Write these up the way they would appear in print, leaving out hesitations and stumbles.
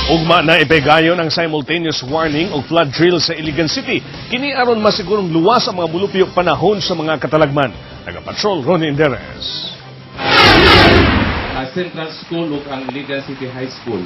Ugma na ipegayon ang simultaneous warning o flood drill sa Iligan City. Kini aron masigurong luwas ang mga mulupyok panahon sa mga katalagman. Nagapatrol Ronnie Inderes. Central School ug ang Iligan City High School.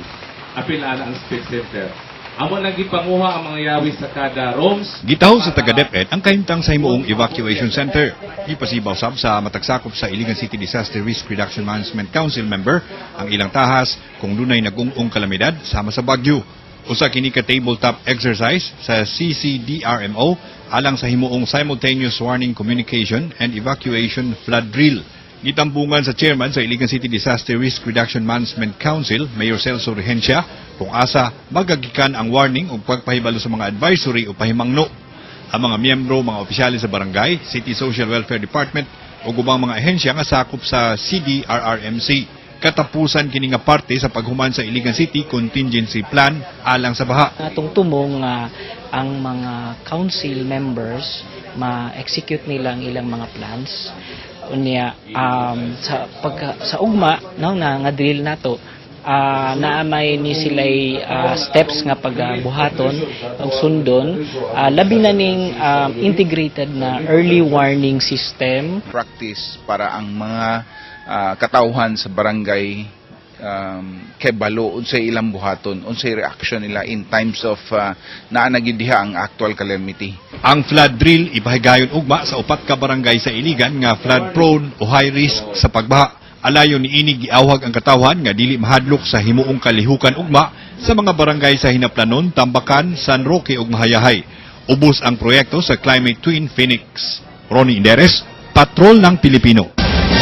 Apil ana ang speed center. Amo nang gipanguha ang mga yawi sa kada rooms. Gitaw sa taga-DepEd ang kahimtang sa himuong evacuation center. Ipasibaw sab sa matagsakop sa Iligan City Disaster Risk Reduction Management Council member ang ilang tahas kung dunay nag-ung kalamidad sama sa bagyo. Usa kini ka tabletop exercise sa CCDRMO alang sa himuong simultaneous warning communication and evacuation flood drill. Gitambungan sa chairman sa Iligan City Disaster Risk Reduction Management Council, Mayor Celso Regencia, kung asa magagikan ang warning o pagpahibalo sa mga advisory o pahimangno. Ang mga miyembro, mga opisyales sa barangay, City Social Welfare Department o gubang mga ahensya nga sakop sa CDRRMC. Katapusan kini nga parte sa paghuman sa Iligan City Contingency Plan alang sa baha. Atong tumong ang mga council members ma-execute nila ang ilang mga plans. Unya sa ugma nga drill nato naamay ni sila'y steps nga pagbuhaton ug sundon labi na ning integrated na early warning system. Practice para ang mga katauhan sa barangay kebalo unsay ilang buhaton, unsay reaction nila in times of naanagidiha ang actual calamity. Ang flood drill ipahigayon ugma sa upat ka barangay sa Iligan nga flood prone o high risk sa pagbaha. Alayon ni ini giawhag ang katawhan nga dili mahadlok sa himuong kalihukan ugma sa mga barangay sa Hinaplanon, Tambakan, San Roque ug Mahayahay. Ubos ang proyekto sa Climate Twin Phoenix. Ronnie Inderes, Patrol ng Pilipino.